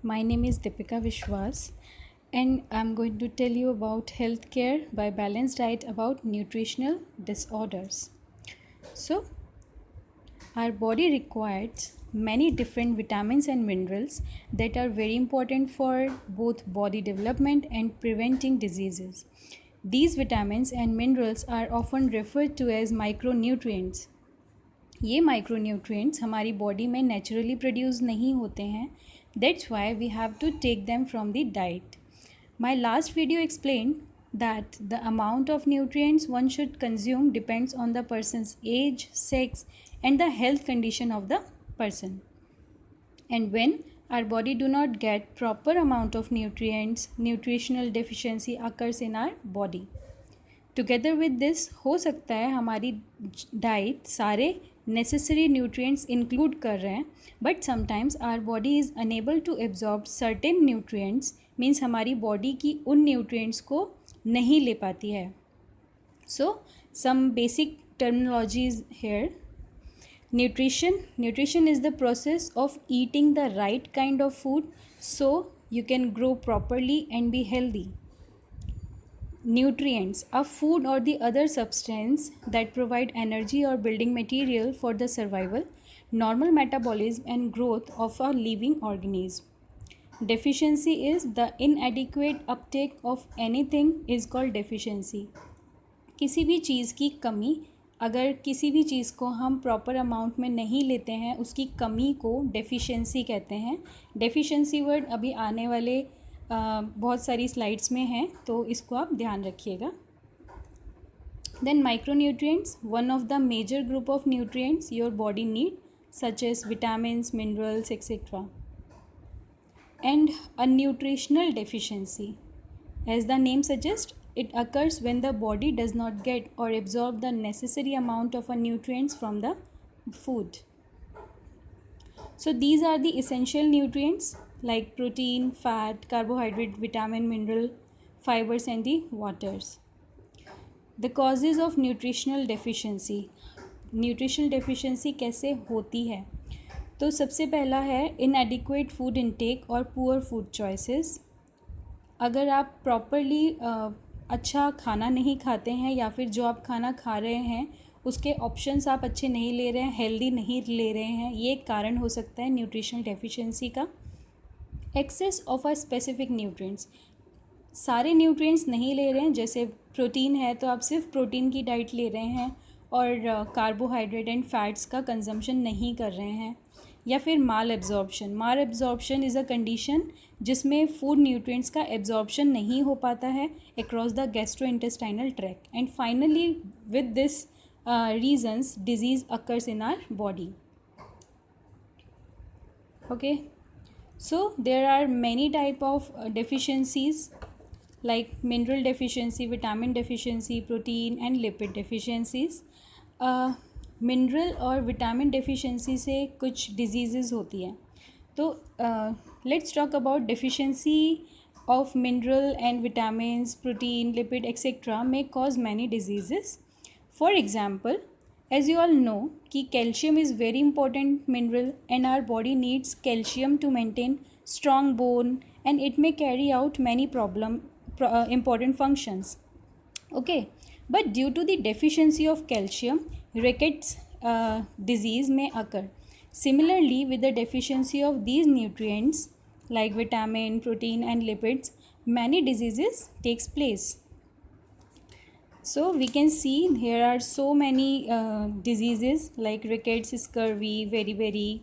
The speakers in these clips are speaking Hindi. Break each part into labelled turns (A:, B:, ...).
A: My name is Deepika Vishwas, and I'm going to tell you about healthcare by balanced diet about nutritional disorders. So, our body requires many different vitamins and minerals that are very important for both body development and preventing diseases. These vitamins and minerals are often referred to as micronutrients. ये माइक्रोन्यूट्रिएंट्स हमारी बॉडी में नेचुरली प्रोड्यूस नहीं होते हैं. That's why we have to take them from the diet. My last video explain that the amount of nutrients one should consume depends on the person's age, sex, and the health condition of the person. And when our body do not get proper amount of nutrients, nutritional deficiency occurs in our body. Together with this हो सकता है हमारी डाइट सारे नेसेसरी न्यूट्रिएंट्स इंक्लूड कर रहे हैं, but sometimes our body is unable to absorb certain nutrients. Means हमारी बॉडी की उन न्यूट्रिएंट्स को नहीं ले पाती है. So some basic terminologies here. Nutrition is the process of eating the right kind of food so you can grow properly and be healthy. Nutrients are food or the other substance that provide energy or building material for the survival, normal metabolism and growth of a living organism. Deficiency is the inadequate uptake of anything is called deficiency. किसी भी चीज़ की कमी, अगर किसी भी चीज़ को हम प्रॉपर अमाउंट में नहीं लेते हैं उसकी कमी को डेफिशिएंसी कहते हैं. डेफिशिएंसी वर्ड अभी आने वाले बहुत सारी स्लाइड्स में हैं, तो इसको आप ध्यान रखिएगा. Then micronutrients, one of the major group of nutrients your body need such as vitamins, minerals etcetera. And a nutritional deficiency, as the name suggests, it occurs when the body does not get or absorb the necessary amount of a nutrients from the food. So these are the essential nutrients like protein, fat, carbohydrate, vitamin, mineral, fibers and the waters. The causes of nutritional deficiency. Nutritional deficiency कैसे होती है? तो सबसे पहला है inadequate food intake और poor food choices. अगर आप प्रॉपरली अच्छा खाना नहीं खाते हैं या फिर जो आप खाना खा रहे हैं उसके ऑप्शंस आप अच्छे नहीं ले रहे हैं, हेल्दी नहीं ले रहे हैं, ये एक कारण हो सकता है न्यूट्रिशनल डेफिशिएंसी का. Excess of a specific nutrients, सारे न्यूट्रिएंट्स नहीं ले रहे हैं. जैसे प्रोटीन है तो आप सिर्फ प्रोटीन की डाइट ले रहे हैं और कार्बोहाइड्रेट एंड फैट्स का कंजम्पशन नहीं कर रहे हैं. या फिर malabsorption is a condition जिसमें फूड न्यूट्रिएंट्स का एब्जॉर्प्शन नहीं हो पाता है across the gastrointestinal tract. And finally with this reasons disease occurs in our body. Okay, so there are many type of deficiencies like mineral deficiency, vitamin deficiency, protein and lipid deficiencies. Mineral और विटामिन डेफिशिएंसी से कुछ डिजीज़ होती हैं. तो let's talk about deficiency of mineral and vitamins, protein, lipid etcetera may cause many diseases. For example, as you all know कि calcium is very important mineral and our body needs calcium to maintain strong bone and it may carry out many important functions. Okay, but due to the deficiency of calcium, rickets disease may occur. Similarly, with the deficiency of these nutrients like vitamin, protein and lipids, many diseases takes place. So we can see here are so many diseases like rickets, scurvy, very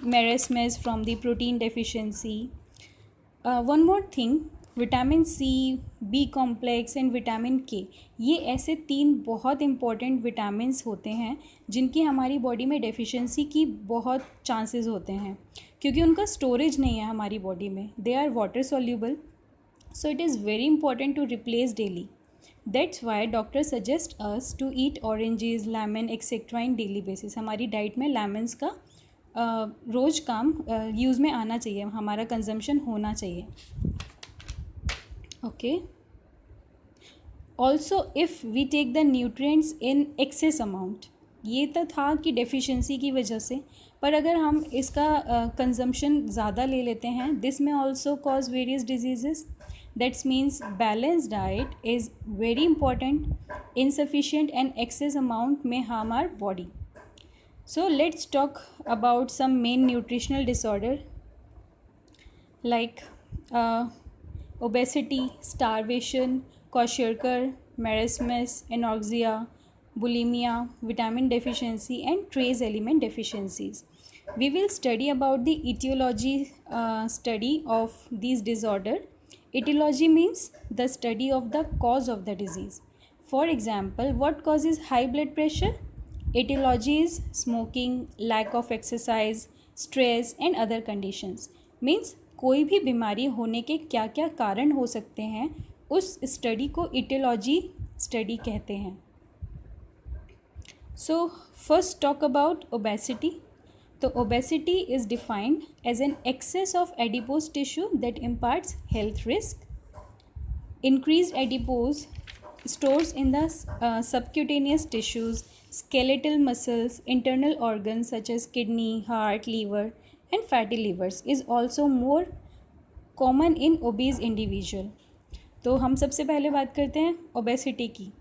A: marasmus from the protein deficiency. One more thing, vitamin C, B complex and vitamin K, ये ऐसे 3 बहुत इम्पॉर्टेंट विटामिन्स होते हैं जिनकी हमारी बॉडी में डेफिशिएंसी की बहुत चांसेस होते हैं क्योंकि उनका स्टोरेज नहीं है हमारी बॉडी में. They are water soluble, so it is very important to replace daily. That's why doctor suggest us to eat oranges, lemon etcetera in daily basis. हमारी डाइट में लेमन्स का रोज़ काम यूज़ में आना चाहिए, हमारा कंजम्पशन होना चाहिए. Okay, also if we take the nutrients in excess amount, ये तो था कि डेफिशिएंसी की वजह से, पर अगर हम इसका कंजम्पशन ज़्यादा ले लेते हैं, दिस में also cause various diseases. That's means balance diet is very important. Insufficient and excess amount में harm our body. So let's talk about some main nutritional disorder like obesity, starvation, kwashiorkor, marasmus, anorexia, bulimia, vitamin deficiency and trace element deficiencies. We will study about the etiology study of these disorder. Etiology means the study of the cause of the disease. For example, what causes high blood pressure? Etiology is smoking, lack of exercise, stress and other conditions. Means कोई भी बीमारी होने के क्या क्या कारण हो सकते हैं, उस स्टडी को etiology स्टडी कहते हैं. So first talk about obesity. तो obesity is defined as an excess of adipose tissue that imparts health risk. Increased adipose stores in the subcutaneous tissues, skeletal muscles, internal organs such as kidney, heart, liver and fatty livers is also more common in obese individual. तो हम सबसे पहले बात करते हैं ओबेसिटी की.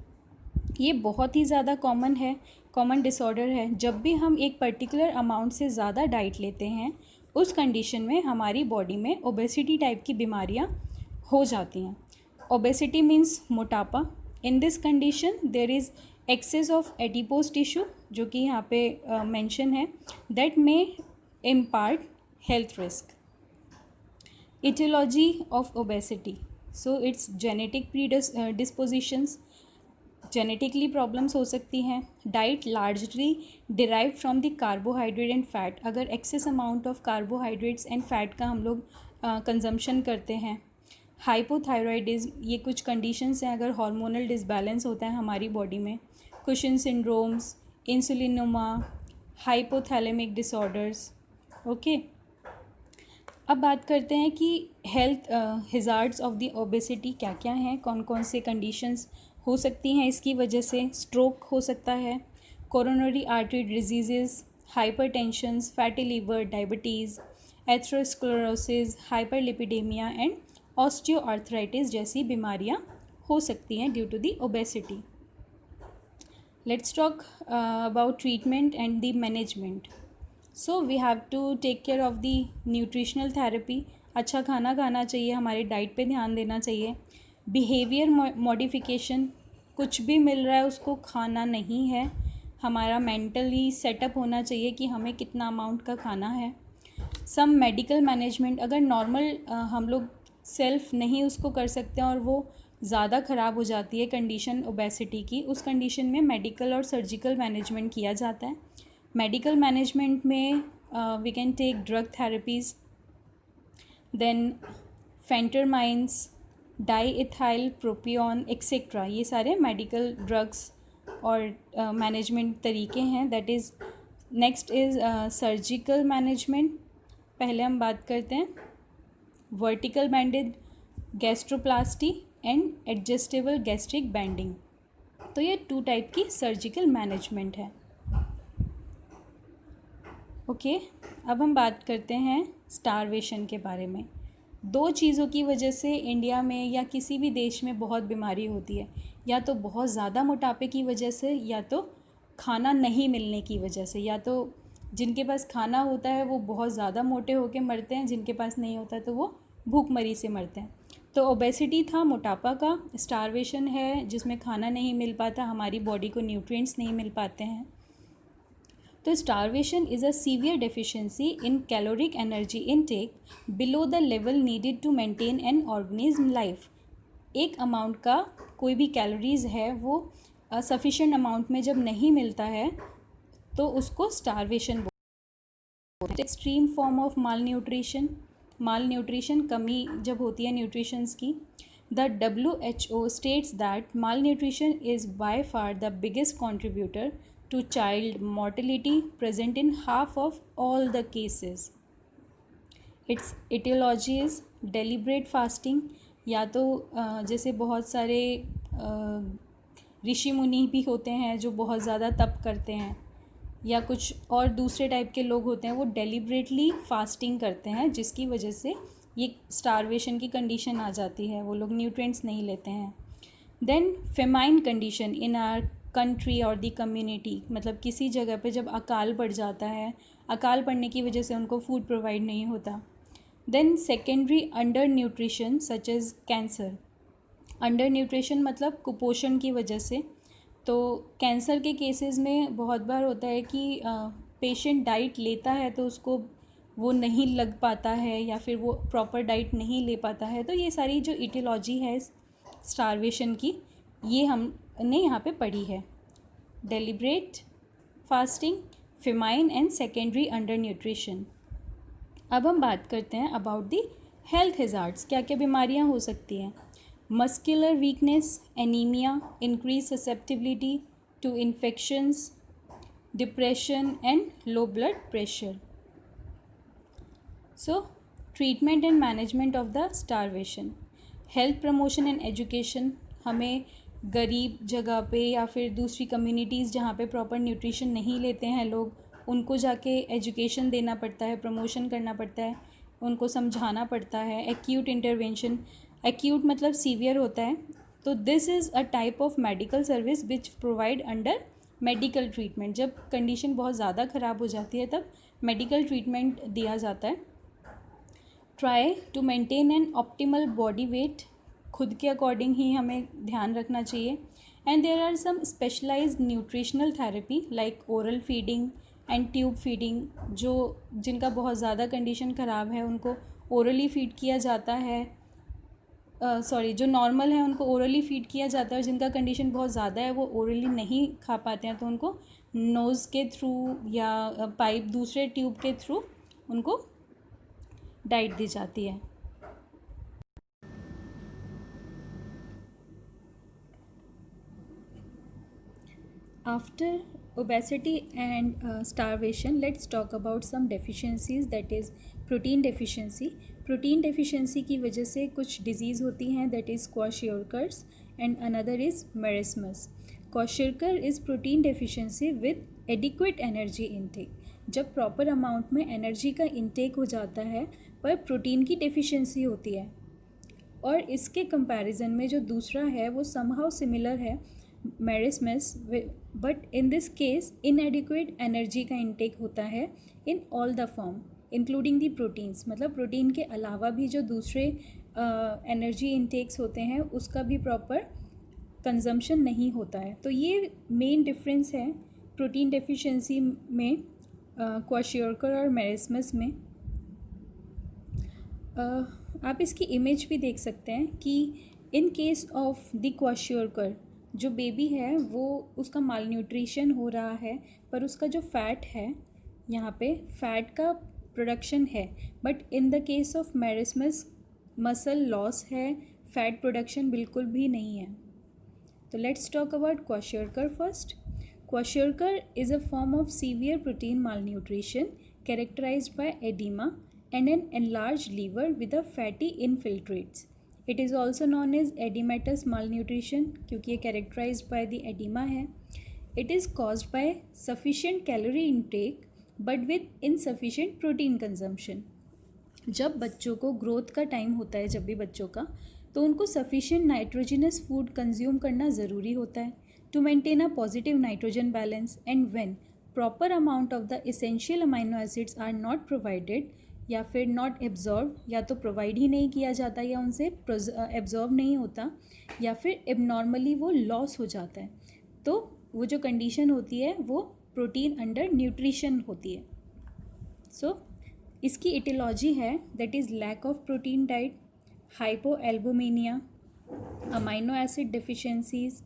A: ये बहुत ही ज़्यादा कॉमन है, कॉमन डिसऑर्डर है. जब भी हम एक पर्टिकुलर अमाउंट से ज़्यादा डाइट लेते हैं, उस कंडीशन में हमारी बॉडी में ओबेसिटी टाइप की बीमारियां हो जाती हैं. ओबेसिटी मीन्स मोटापा. In this condition there is excess of adipose tissue, जो कि यहाँ पे मेंशन है, that may impart health risk. etiology of obesity. So it's genetic predispositions. Genetically problems हो सकती हैं. Diet largely derive from the carbohydrate and fat. अगर excess amount of carbohydrates and fat का हम लोग कंजम्पशन करते हैं. हाइपोथायरॉयडिज्म, ये कुछ कंडीशंस हैं अगर हार्मोनल डिसबैलेंस होता है हमारी बॉडी में. Cushion syndromes, insulinoma, hypothalamic disorders. Okay, अब बात करते हैं कि हेल्थ हिजार्ड्स ऑफ द ओबेसिटी क्या क्या हैं, कौन कौन से कंडीशंस हो सकती हैं इसकी वजह से. स्ट्रोक हो सकता है, coronary artery disease, hypertension, fatty liver, diabetes, atherosclerosis, hyperlipidaemia and osteoarthritis जैसी बीमारियां हो सकती हैं due to the obesity. Let's talk about treatment and the management. So we have to take care of the nutritional therapy. अच्छा खाना खाना चाहिए, हमारे डाइट पे ध्यान देना चाहिए. बिहेवियर मॉडिफिकेशन, कुछ भी मिल रहा है उसको खाना नहीं है. हमारा मेंटली सेटअप होना चाहिए कि हमें कितना अमाउंट का खाना है. सम मेडिकल मैनेजमेंट, अगर नॉर्मल हम लोग सेल्फ नहीं उसको कर सकते हैं और वो ज़्यादा ख़राब हो जाती है कंडीशन ओबेसिटी की, उस कंडीशन में मेडिकल और सर्जिकल मैनेजमेंट किया जाता है. मेडिकल मैनेजमेंट में we can take drug therapies, then phentermines, diethyl propion etcetera. ये सारे मेडिकल ड्रग्स और मैनेजमेंट तरीके हैं. That is next is surgical management. पहले हम बात करते हैं vertical banded gastroplasty and adjustable gastric banding. तो ये 2 टाइप की सर्जिकल मैनेजमेंट है. ओके, अब हम बात करते हैं स्टारवेशन के बारे में. 2 चीज़ों की वजह से इंडिया में या किसी भी देश में बहुत बीमारी होती है. या तो बहुत ज़्यादा मोटापे की वजह से, या तो खाना नहीं मिलने की वजह से. या तो जिनके पास खाना होता है वो बहुत ज़्यादा मोटे होकर मरते हैं, जिनके पास नहीं होता तो वो भूखमरी से मरते हैं. तो ओबेसिटी था मोटापा का. स्टारवेशन है जिसमें खाना नहीं मिल पाता, हमारी बॉडी को न्यूट्रिएंट्स नहीं मिल पाते हैं. तो starvation is a severe deficiency in caloric energy intake below the level needed to maintain an organism life. एक अमाउंट का कोई भी कैलोरीज़ है वो सफिशेंट अमाउंट में जब नहीं मिलता है तो उसको स्टारवेशन बोलते हैं. Extreme form of mall nutrition, कमी जब होती है न्यूट्रिशंस की. The WHO states that malnutrition is by far the biggest contributor to child mortality, present in half of all the cases. Its etiology is deliberate fasting. या तो जैसे बहुत सारे ऋषि मुनि भी होते हैं जो बहुत ज़्यादा तप करते हैं, या कुछ और दूसरे टाइप के लोग होते हैं, वो डेलिब्रेटली फास्टिंग करते हैं, जिसकी वजह से ये स्टारवेशन की कंडीशन आ जाती है, वो लोग न्यूट्रिएंट्स नहीं लेते हैं। Then famine condition in our country और दी कम्युनिटी, मतलब किसी जगह पे जब अकाल पड़ जाता है, अकाल पड़ने की वजह से उनको फूड प्रोवाइड नहीं होता। Then secondary undernutrition such as cancer. Undernutrition मतलब कुपोषण की वजह से। तो कैंसर के केसेस में बहुत बार होता है कि पेशेंट डाइट लेता है तो उसको वो नहीं लग पाता है, या फिर वो प्रॉपर डाइट नहीं ले पाता है। तो ये सारी जो इटियोलॉजी है स्टारवेशन की, ये हमने यहाँ पे पढ़ी है। Deliberate fasting, famine and secondary under nutrition. अब हम बात करते हैं अबाउट दी हेल्थ हैज़ार्ड्स, क्या क्या बीमारियाँ हो सकती हैं। Muscular weakness, anaemia, increase susceptibility to infections, depression and low blood pressure. So treatment and management of the starvation. Health promotion and education, हमें गरीब जगह पे या फिर दूसरी कम्युनिटीज़ जहाँ पे प्रॉपर न्यूट्रिशन नहीं लेते हैं लोग, उनको जाके एजुकेशन देना पड़ता है, प्रमोशन करना पड़ता है, उनको समझाना पड़ता है। एक्यूट इंटरवेंशन, एक्यूट मतलब सीवियर होता है, तो this is a type of medical service which provide under medical treatment. जब कंडीशन बहुत ज़्यादा ख़राब हो जाती है तब मेडिकल ट्रीटमेंट दिया जाता है। Try to maintain an optimal body weight, खुद के अकॉर्डिंग ही हमें ध्यान रखना चाहिए। And there are some specialised nutritional therapy like oral feeding and tube feeding, जो जिनका बहुत ज़्यादा कंडीशन ख़राब है उनको ओरली फीड किया जाता है। जो नॉर्मल है उनको ओरली फीड किया जाता है, और जिनका कंडीशन बहुत ज़्यादा है वो ओरली नहीं खा पाते हैं तो उनको नोज़ के थ्रू या पाइप दूसरे ट्यूब के थ्रू उनको डाइट दी जाती है। After obesity and starvation, let's talk about some deficiencies, that is protein deficiency. Protein deficiency की वजह से कुछ disease होती हैं, that is kwashiorkors and another is marasmus. Kwashiorkor is protein deficiency with adequate energy intake. जब प्रॉपर अमाउंट में एनर्जी का इंटेक हो जाता है पर प्रोटीन की डेफिशिएंसी होती है। और इसके कंपैरिजन में जो दूसरा है वो समहाउ सिमिलर है, marasmus, but in this case inadequate energy का इंटेक होता है in all the form including the proteins, मतलब प्रोटीन के अलावा भी जो दूसरे एनर्जी इंटेक्स होते हैं उसका भी प्रॉपर कंजम्पशन नहीं होता है। तो ये मेन डिफरेंस है प्रोटीन डेफिशिएंसी में क्वाशियोरकर और मेरिस्मस में। आप इसकी इमेज भी देख सकते हैं कि in case of the kwashiorkor जो बेबी है वो उसका माल न्यूट्रिशन हो रहा है, पर उसका जो फैट है यहाँ पे फैट का प्रोडक्शन है, but in the case of marasmus muscle loss है, फैट प्रोडक्शन बिल्कुल भी नहीं है। तो let's talk about kwashiorkor first. Kwashiorkor is a form of severe protein malnutrition characterized by edema and an enlarged liver with a fatty infiltrates. It is also known as edematous malnutrition क्योंकि ये characterized by the edema है. It is caused by sufficient calorie intake but with insufficient protein consumption. जब बच्चों को ग्रोथ का टाइम होता है, जब भी बच्चों का, तो उनको सफिशिएंट नाइट्रोजिनस फूड कंज्यूम करना ज़रूरी होता है to maintain a positive nitrogen balance, and when proper amount of the essential amino acids are not provided या फिर not absorbed, या तो प्रोवाइड ही नहीं किया जाता या उनसे एब्जॉर्ब नहीं होता या फिर एबनॉर्मली वो लॉस हो जाता है, तो वो जो कंडीशन होती है वो प्रोटीन अंडर न्यूट्रिशन होती है। सो इसकी इटियोलॉजी है that is lack of protein diet, hypo albuminemia, amino acid deficiencies,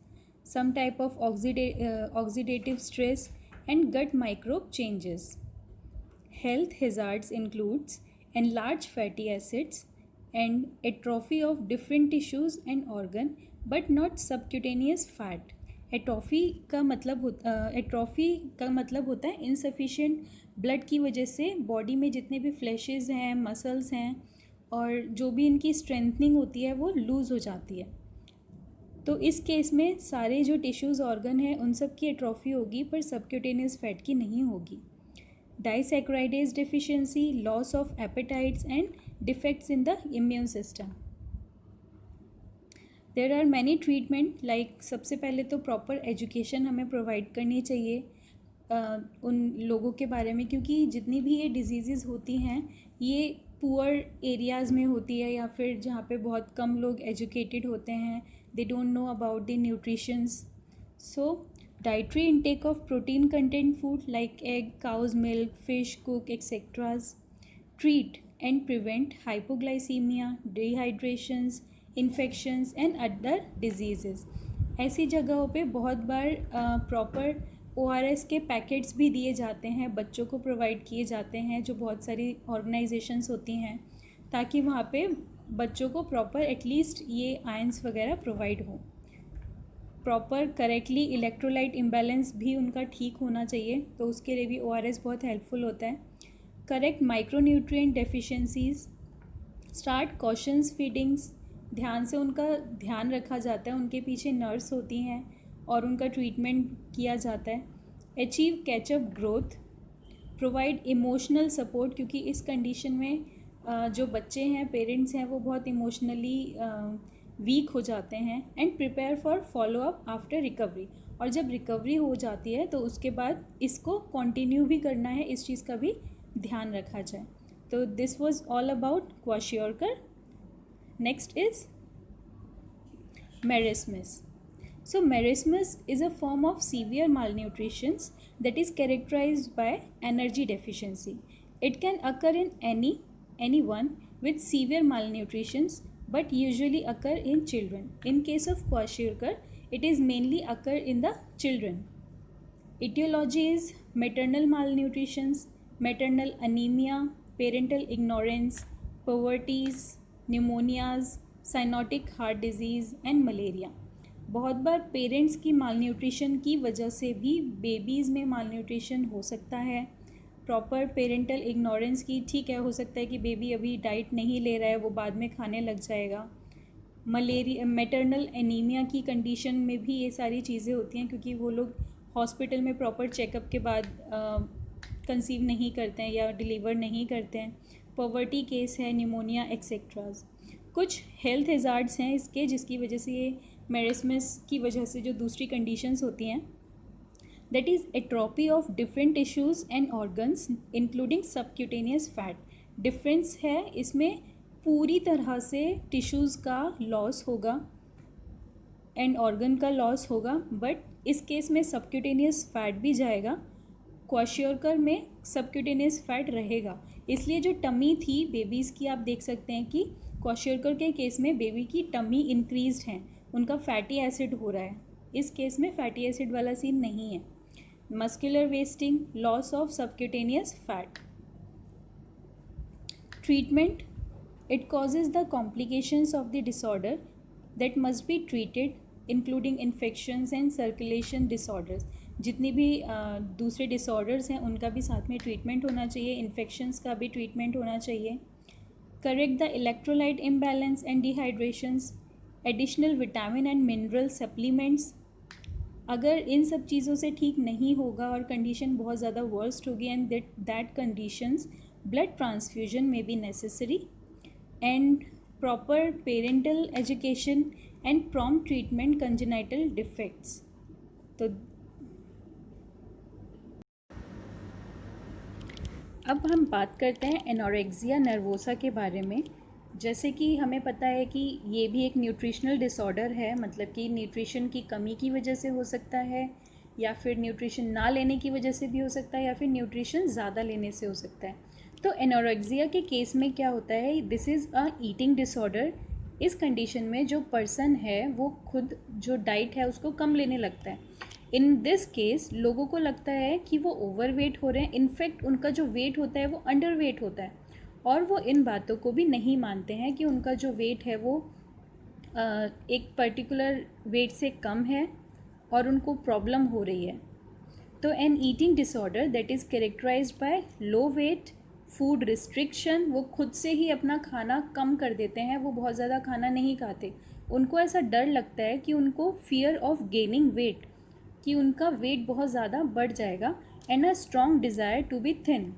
A: some type of oxidative stress and gut microbe changes. Health hazards includes enlarged fatty acids and atrophy of different tissues and organ but not subcutaneous fat. Atrophy का मतलब होता है इनसफिशिएंट ब्लड की वजह से बॉडी में जितने भी फ्लैशेस हैं, मसल्स हैं और जो भी इनकी स्ट्रेंथनिंग होती है वो लूज़ हो जाती है। तो इस केस में सारे जो टिश्यूज़ ऑर्गन हैं उन सब की एट्रोफी होगी, पर सबक्यूटेनियस फैट की नहीं होगी. Disaccharidase deficiency, loss of appetites and defects in the immune system. There are many treatment like सबसे पहले तो प्रॉपर एजुकेशन हमें प्रोवाइड करनी चाहिए उन लोगों के बारे में, क्योंकि जितनी भी ये डिजीज़ होती हैं ये पुअर एरियाज़ में होती है या फिर जहाँ पे बहुत कम लोग एजुकेटेड होते हैं. They don't know about the nutritions. So dietary intake of protein content food like egg, cow's milk, fish, cook, etc. treat and prevent hypoglycemia, dehydrations, infections and other diseases. ऐसी जगहों पे बहुत बार प्रॉपर ORS के पैकेट्स भी दिए जाते हैं, बच्चों को प्रोवाइड किए जाते हैं, जो बहुत सारी ऑर्गेनाइजेशंस होती हैं, ताकि वहाँ पे बच्चों को प्रॉपर एटलीस्ट ये आयंस वगैरह प्रोवाइड हो. प्रॉपर करेक्टली इलेक्ट्रोलाइट इम्बैलेंस भी उनका ठीक होना चाहिए, तो उसके लिए भी ORS बहुत हेल्पफुल होता है. Correct micronutrient deficiencies, start cautions feedings, ध्यान से उनका ध्यान रखा जाता है, उनके पीछे नर्स होती हैं और उनका ट्रीटमेंट किया जाता है. Achieve catch up growth, provide emotional support, क्योंकि इस कंडीशन में जो बच्चे हैं, पेरेंट्स हैं, वो बहुत इमोशनली वीक हो जाते हैं. And prepare for follow up after recovery, और जब रिकवरी हो जाती है तो उसके बाद इसको कंटिन्यू भी करना है, इस चीज़ का भी ध्यान रखा जाए. तो this was all about kwashiorkor. Next is marasmus. So marasmus is a form of severe malnutrition that is characterized by energy deficiency. It can occur in anyone with severe malnutrition, but usually occur in children. In case of kwashiorkor, it is mainly occur in the children. Etiology is maternal malnutrition, maternal anemia, parental ignorance, poverty, pneumonias, cyanotic heart disease and malaria. बहुत बार पेरेंट्स की माल न्यूट्रिशन की वजह से भी बेबीज़ में माल न्यूट्रिशन हो सकता है. प्रॉपर पेरेंटल इग्नोरेंस की, ठीक है, हो सकता है कि बेबी अभी डाइट नहीं ले रहा है, वो बाद में खाने लग जाएगा. मलेरिया, मैटरनल एनीमिया की कंडीशन में भी ये सारी चीज़ें होती हैं, क्योंकि वो लोग हॉस्पिटल में प्रॉपर चेकअप के बाद कंसीव नहीं करते हैं या डिलीवर नहीं करते हैं. पॉवर्टी केस है, न्यूमोनिया एक्सेट्राज. कुछ हेल्थ हेजार्ड्स हैं इसके, जिसकी वजह से ये मेरिस्मस की वजह से जो दूसरी कंडीशंस होती हैं, that is atrophy of different tissues and organs including subcutaneous fat. Difference है इसमें, पूरी तरह से टिश्यूज़ का लॉस होगा एंड ऑर्गन का लॉस होगा, बट इस केस में सबक्यूटेनियस फैट भी जाएगा. क्वाशियोरकर में सबक्यूटेनियस फैट रहेगा. इसलिए जो टमी थी बेबीज़ की, आप देख सकते हैं कि क्वाशियोरकर के केस में बेबी की टमी इंक्रीज्ड है, उनका फैटी एसिड हो रहा है. इस केस में फैटी एसिड वाला सीन नहीं है. Muscular wasting, loss of subcutaneous fat. Treatment, it causes the complications of the disorder that must be treated including infections and circulation disorders. जितनी भी दूसरे डिसऑर्डर्स हैं उनका भी साथ में ट्रीटमेंट होना चाहिए, इन्फेक्शंस का भी ट्रीटमेंट होना चाहिए. Correct the electrolyte imbalance and dehydrations, additional vitamin and mineral supplements. अगर इन सब चीज़ों से ठीक नहीं होगा और कंडीशन बहुत ज़्यादा वर्स्ट होगी, and that conditions blood transfusion में be necessary. And proper parental education and prompt treatment congenital defects. तो अब हम बात करते हैं एनोरेक्सिया नर्वोसा के बारे में. जैसे कि हमें पता है कि ये भी एक न्यूट्रिशनल डिसऑर्डर है, मतलब कि न्यूट्रिशन की कमी की वजह से हो सकता है, या फिर न्यूट्रिशन ना लेने की वजह से भी हो सकता है, या फिर न्यूट्रिशन ज़्यादा लेने से हो सकता है. तो एनोरेक्सिया के केस में क्या होता है, this is a eating disorder. इस कंडीशन में जो पर्सन है वो खुद जो डाइट है उसको कम लेने लगता है. इन दिस केस लोगों को लगता है कि वो ओवरवेट हो रहे हैं, इनफैक्ट उनका जो वेट होता है वो अंडर वेट होता है, और वो इन बातों को भी नहीं मानते हैं कि उनका जो वेट है वो एक पर्टिकुलर वेट से कम है और उनको प्रॉब्लम हो रही है. तो an eating disorder that is characterised by low weight, food restriction, वो खुद से ही अपना खाना कम कर देते हैं, वो बहुत ज़्यादा खाना नहीं खाते। उनको ऐसा डर लगता है कि उनको फियर ऑफ गेनिंग वेट, कि उनका वेट बहुत ज़्यादा बढ़ जाएगा। And a strong desire to be thin.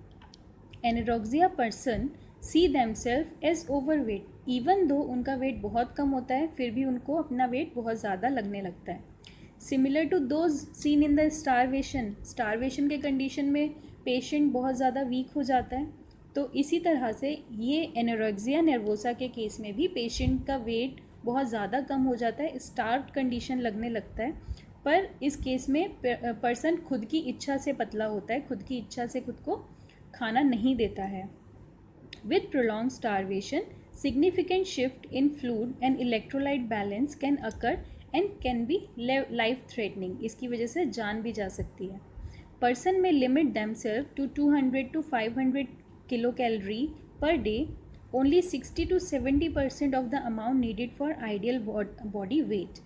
A: Anorexia person see themselves as overweight, even though उनका वेट बहुत कम होता है फिर भी उनको अपना वेट बहुत ज़्यादा लगने लगता है। Similar to those seen in the starvation, starvation के कंडीशन में पेशेंट बहुत ज़्यादा वीक हो जाता है। तो इसी तरह से ये एनोरेक्सिया नर्वोसा के केस में भी पेशेंट का वेट बहुत ज़्यादा कम हो जाता है, स्टार्व कंडीशन लगने लगता है। पर इस केस में पर्सन खुद की इच्छा से पतला होता है, खुद की इच्छा से खुद को खाना नहीं देता है। With prolonged starvation, significant shift in fluid and electrolyte balance can occur and can be life threatening. इसकी वजह से जान भी जा सकती है। Person may limit themselves to 200 to 500 kilocalorie per day, only 60 to 70% of the amount needed for ideal body weight.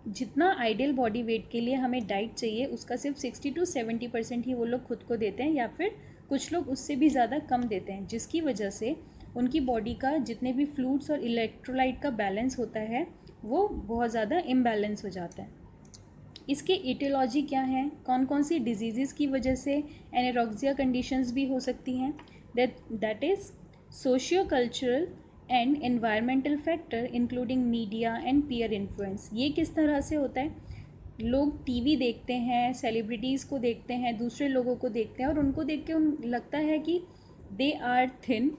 A: जितना आइडियल बॉडी वेट के लिए हमें डाइट चाहिए उसका सिर्फ 60 to 70% ही वो लोग खुद को देते हैं, या फिर कुछ लोग उससे भी ज़्यादा कम देते हैं, जिसकी वजह से उनकी बॉडी का जितने भी फ्लूइड्स और इलेक्ट्रोलाइट का बैलेंस होता है वो बहुत ज़्यादा इम्बैलेंस हो जाता है। इसके इटियोलॉजी क्या हैं, कौन कौन सी डिजीज़ की वजह से एनोरेक्सिया कंडीशंस भी हो सकती हैं? That is socio cultural and environmental factor including media and peer influence. ये किस तरह से होता है? लोग टीवी देखते हैं, सेलिब्रिटीज़ को देखते हैं, दूसरे लोगों को देखते हैं और उनको देख के उन लगता है कि दे आर थिन,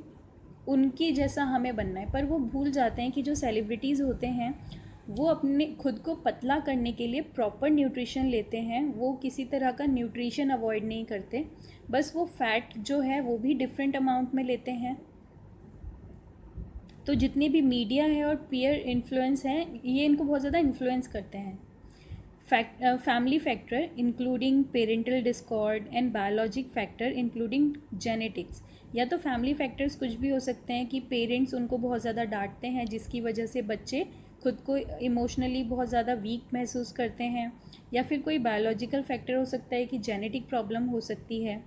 A: उनकी जैसा हमें बनना है। पर वो भूल जाते हैं कि जो सेलिब्रिटीज़ होते हैं वो अपने खुद को पतला करने के लिए प्रॉपर न्यूट्रिशन लेते हैं, वो किसी तरह का न्यूट्रिशन अवॉइड नहीं करते, बस वो फैट जो है वो भी डिफरेंट अमाउंट में लेते हैं। तो जितनी भी मीडिया है और पीयर इन्फ्लुएंस है ये इनको बहुत ज़्यादा इन्फ्लुएंस करते हैं। Family factor including parental Discord and biologic factor including genetics. या तो फैमिली फैक्टर्स कुछ भी हो सकते हैं कि पेरेंट्स उनको बहुत ज़्यादा डांटते हैं जिसकी वजह से बच्चे खुद को इमोशनली बहुत ज़्यादा वीक महसूस करते हैं, या फिर कोई बायोलॉजिकल फैक्टर हो सकता है कि जेनेटिक प्रॉब्लम हो सकती है।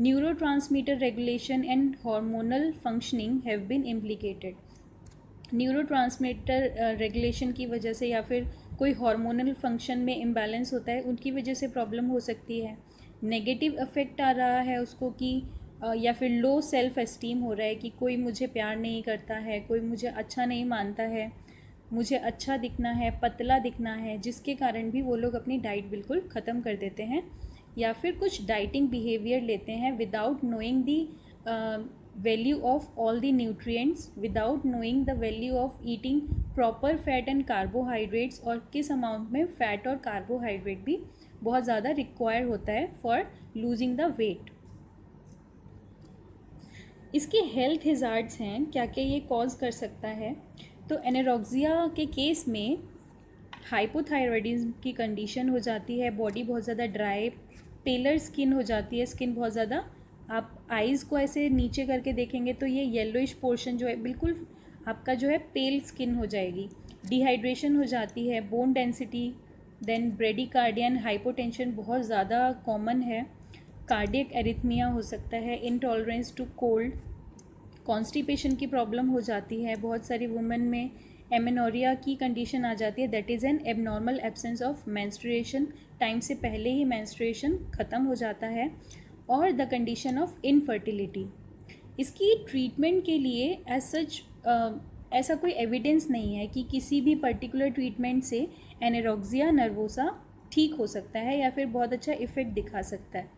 A: Neurotransmitter regulation and hormonal functioning have been implicated. Neurotransmitter regulation की वजह से या फिर कोई हार्मोनल फंक्शन में इम्बैलेंस होता है उनकी वजह से प्रॉब्लम हो सकती है। नेगेटिव इफ़ेक्ट आ रहा है उसको कि या फिर लो सेल्फ एस्टीम हो रहा है कि कोई मुझे प्यार नहीं करता है, कोई मुझे अच्छा नहीं मानता है, मुझे अच्छा दिखना है, पतला दिखना है, जिसके कारण भी वो लोग अपनी डाइट बिल्कुल ख़त्म कर देते हैं, या फिर कुछ डाइटिंग बिहेवियर लेते हैं without knowing the value of all the nutrients, without knowing the value of eating proper fat and carbohydrates, और किस अमाउंट में फैट और कार्बोहाइड्रेट भी बहुत ज़्यादा रिक्वायर होता है फॉर लूजिंग द वेट। इसके हेल्थ हिजार्ड्स हैं, क्या क्या ये कॉज कर सकता है? तो एनोरेक्सिया के केस में हाइपोथायरॉयडिज्म की कंडीशन हो जाती है, बॉडी बहुत ज़्यादा ड्राई, पेलर स्किन हो जाती है, स्किन बहुत ज़्यादा, आप आइज़ को ऐसे नीचे करके देखेंगे तो ये येलोइश पोर्शन जो है बिल्कुल आपका जो है पेल स्किन हो जाएगी। डिहाइड्रेशन हो जाती है, bone density, then bradycardia and hypotension बहुत ज़्यादा कॉमन है। कार्डियक एरिथमिया हो सकता है, इनटॉलरेंस टू कोल्ड, कॉन्स्टिपेशन की प्रॉब्लम हो जाती है, बहुत सारी वुमेन में एमेनोरिया की कंडीशन आ जाती है, that is an abnormal absence of menstruation, time से पहले ही मेंस्ट्रुएशन ख़त्म हो जाता है, और द कंडीशन ऑफ इनफर्टिलिटी। इसकी ट्रीटमेंट के लिए एज सच ऐसा कोई एविडेंस नहीं है कि किसी भी पर्टिकुलर ट्रीटमेंट से एनोरेक्सिया नर्वोसा ठीक हो सकता है या फिर बहुत अच्छा इफ़ेक्ट दिखा सकता है।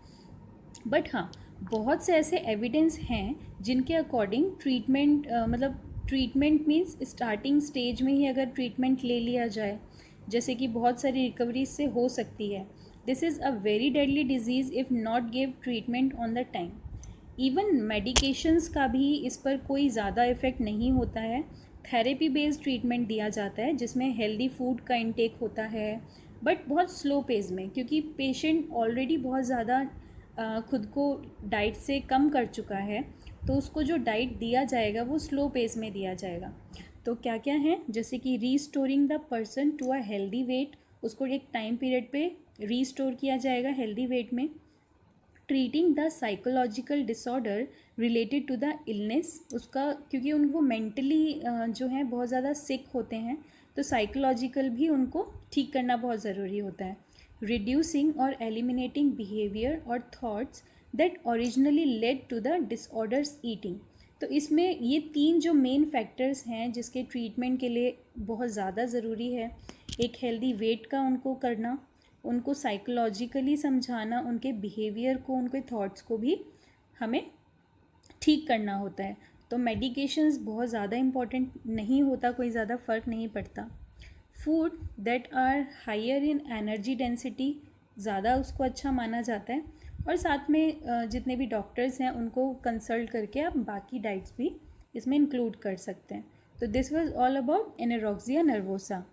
A: बट हाँ, बहुत से ऐसे एविडेंस हैं जिनके अकॉर्डिंग ट्रीटमेंट मतलब ट्रीटमेंट मीन्स स्टार्टिंग स्टेज में ही अगर ट्रीटमेंट ले लिया जाए, जैसे कि बहुत सारी रिकवरी से हो सकती है। This is a very deadly disease if not give treatment on the time. Even medications का भी इस पर कोई ज़्यादा इफ़ेक्ट नहीं होता है। थेरेपी बेस्ड ट्रीटमेंट दिया जाता है जिसमें हेल्दी फूड का इंटेक होता है, बट बहुत स्लो पेज में, क्योंकि पेशेंट ऑलरेडी बहुत ज़्यादा खुद को डाइट से कम कर चुका है, तो उसको जो डाइट दिया जाएगा वो स्लो पेस में दिया जाएगा। तो क्या क्या है, जैसे कि restoring the person to a healthy weight, उसको एक टाइम पीरियड पे रीस्टोर किया जाएगा हेल्दी वेट में। Treating the psychological disorder related to the illness उसका, क्योंकि उनको मेंटली जो है बहुत ज़्यादा सिक होते हैं, तो साइकोलॉजिकल भी उनको ठीक करना बहुत ज़रूरी होता है. रिड्यूसिंग और एलिमिनेटिंग बिहेवियर और thoughts that originally led to the disorders eating. तो इसमें ये 3 जो मेन फैक्टर्स हैं जिसके ट्रीटमेंट के लिए बहुत ज़्यादा ज़रूरी है. एक हेल्दी वेट का उनको करना, उनको साइकोलॉजिकली समझाना, उनके बिहेवियर को, उनके थॉट्स को भी हमें ठीक करना होता है. तो मेडिकेशंस बहुत ज़्यादा इम्पॉर्टेंट नहीं होता, कोई ज़्यादा फ़र्क नहीं पड़ता. Food that are higher in energy density ज़्यादा उसको अच्छा माना जाता है. और साथ में जितने भी डॉक्टर्स हैं उनको कंसल्ट करके आप बाकी डाइट्स भी इसमें इंक्लूड कर सकते हैं. तो this was all about anorexia nervosa.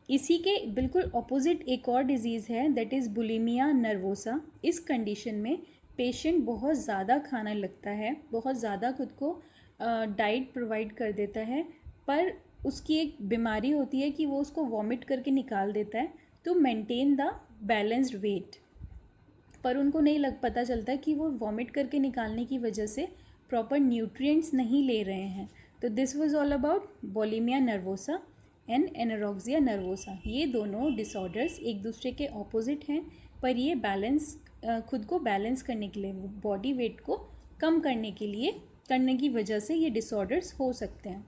A: इसी के बिल्कुल ऑपोजिट एक और डिज़ीज़ है, दैट इज़ बुलिमिया नर्वोसा. इस कंडीशन में पेशेंट बहुत ज़्यादा खाना लगता है, बहुत ज़्यादा खुद को डाइट प्रोवाइड कर देता है, पर उसकी एक बीमारी होती है कि वो उसको वॉमिट करके निकाल देता है to maintain the balanced weight. पर उनको नहीं पता चलता कि वो वॉमिट करके निकालने की वजह से प्रॉपर न्यूट्रिएंट्स नहीं ले रहे हैं. तो this was all about bulimia nervosa and anorexia nervosa. ये दोनों डिसऑर्डर्स एक दूसरे के ऑपोजिट हैं, पर ये बैलेंस खुद को बैलेंस करने के लिए, बॉडी वेट को कम करने के लिए, करने की वजह से ये डिसऑर्डर्स हो सकते हैं.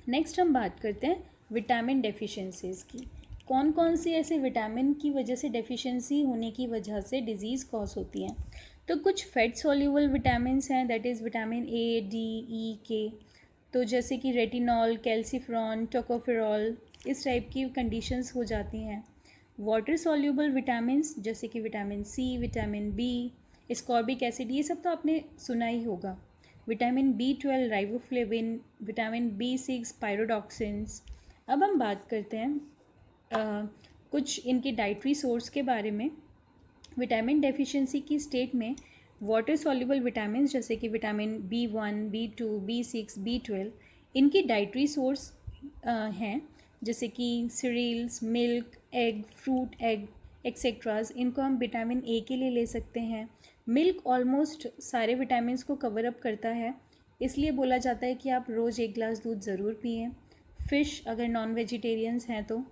A: नेक्स्ट हम बात करते हैं विटामिन डेफिशिएंसीज़ की. कौन कौन से ऐसे विटामिन की वजह से डेफिशिएंसी होने की वजह से डिजीज़ कॉज होती हैं. तो कुछ फैट सॉल्यूबल विटामिन्स हैं, that is vitamin A, D, E, K. तो जैसे कि रेटिनॉल, कैल्सीफ्रॉन, टोकोफेरॉल, इस टाइप की कंडीशंस हो जाती हैं. वाटर सॉल्यूबल विटामिन्स जैसे कि vitamin C, vitamin B, ascorbic acid, ये सब तो आपने सुना ही होगा. Vitamin B12, riboflavin, vitamin B6, pyridoxines. अब हम बात करते हैं कुछ इनके डाइटरी सोर्स के बारे में. विटामिन डेफिशिएंसी की स्टेट में वाटर सॉल्युबल विटामिन जैसे कि vitamin B1, B2, B6, B12, इनकी डाइटरी सोर्स हैं, जैसे कि cereals, milk, egg, fruit egg etceteras. इनको हम विटामिन ए के लिए ले सकते हैं. मिल्क ऑलमोस्ट सारे विटामिन्स को कवर अप करता है, इसलिए बोला जाता है कि आप रोज़ 1 ग्लास दूध ज़रूर पिएं. फ़िश अगर नॉन वेजिटेरियंस हैं तो.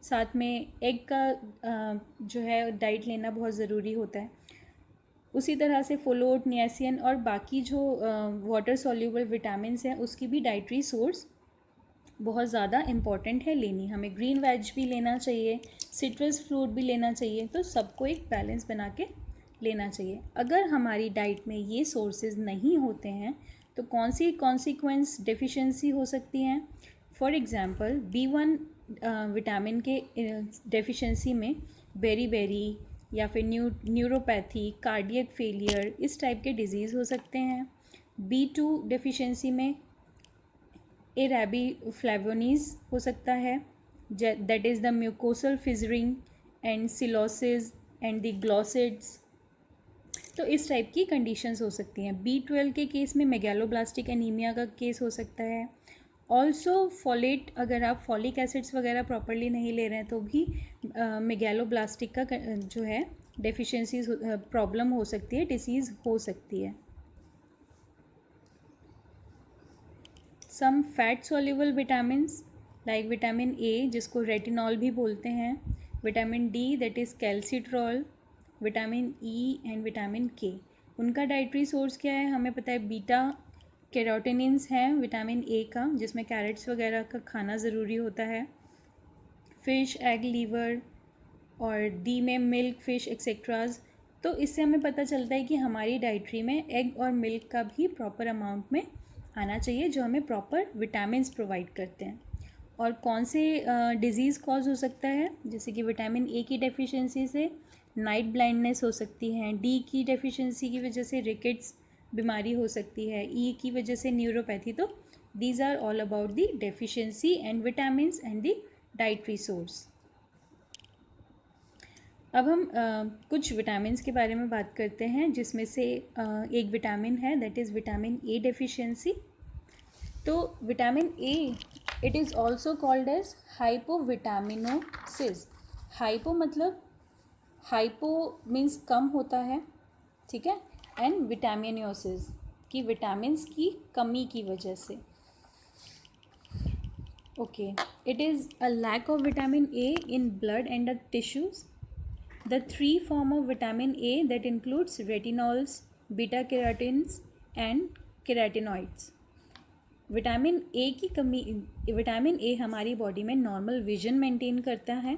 A: साथ में एग का जो है डाइट लेना बहुत ज़रूरी होता है. उसी तरह से फोलोट, नियासिन और बाकी जो वाटर सॉल्युबल विटामिन्स हैं उसकी भी डाइटरी सोर्स बहुत ज़्यादा इम्पॉर्टेंट है लेनी. हमें ग्रीन वेज भी लेना चाहिए, सिट्रस फ्रूट भी लेना चाहिए. तो सबको एक बैलेंस बना के लेना चाहिए. अगर हमारी डाइट में ये सोर्सेज नहीं होते हैं तो कौन सी कॉन्सिक्वेंस डेफिशिएंसी हो सकती हैं. फॉर एग्ज़ाम्पल B1 विटामिन के डेफिशिएंसी में बेरी या फिर न्यूरोपैथी, कार्डियक फेलियर, इस टाइप के डिजीज़ हो सकते हैं. B2 डेफिशिएंसी में एराबीफ्लेवोनीज हो सकता है, that is the mucosal fissuring and cheilosis and the glossitis. तो इस टाइप की कंडीशंस हो सकती हैं. B12 के केस में मेगैलोब्लास्टिक एनीमिया का केस हो सकता है. ऑल्सो फॉलेट, अगर आप फॉलिक एसिड्स वगैरह प्रॉपरली नहीं ले रहे हैं तो भी मेगैलोब्लास्टिक का जो है डेफिशिएंसीज प्रॉब्लम हो सकती है, डिसीज़ हो सकती है. Some fat soluble vitamins like vitamin A जिसको रेटिनॉल भी बोलते हैं, vitamin D that is calcitriol, vitamin E and vitamin K. उनका डाइटरी सोर्स क्या है, हमें पता है बीटा कैरोटीनिन्स हैं विटामिन ए का, जिसमें कैरेट्स वगैरह का खाना ज़रूरी होता है. फ़िश, एग, लीवर, और डी में मिल्क, फ़िश एक्सेट्राज. तो इससे हमें पता चलता है कि हमारी डाइटरी में एग और मिल्क का भी प्रॉपर अमाउंट में आना चाहिए, जो हमें प्रॉपर विटामिन्स प्रोवाइड करते हैं. और कौन से डिज़ीज़ कॉज हो सकता है, जैसे कि विटामिन ए की डेफिशिएंसी से नाइट ब्लाइंडनेस हो सकती है, डी की डेफिशिएंसी की वजह से रिकेट्स बीमारी हो सकती है, ई की वजह से न्यूरोपैथी. तो these are all about the deficiency and vitamins and the dietary source. अब हम कुछ विटामिन्स के बारे में बात करते हैं, जिसमें से एक विटामिन है that is vitamin A deficiency. तो vitamin A it is also called as hypovitaminosis. Hypo मतलब हाइपो मीन्स कम होता है, ठीक है. एंड विटामिनोसिस की विटामिन की कमी की वजह से. Okay, it is a lack of vitamin A in blood and the tissues. The three form of vitamin A that includes retinols, beta carotens and carotenoids. Vitamin A की कमी, विटामिन ए हमारी बॉडी में नॉर्मल विजन मेंटेन करता है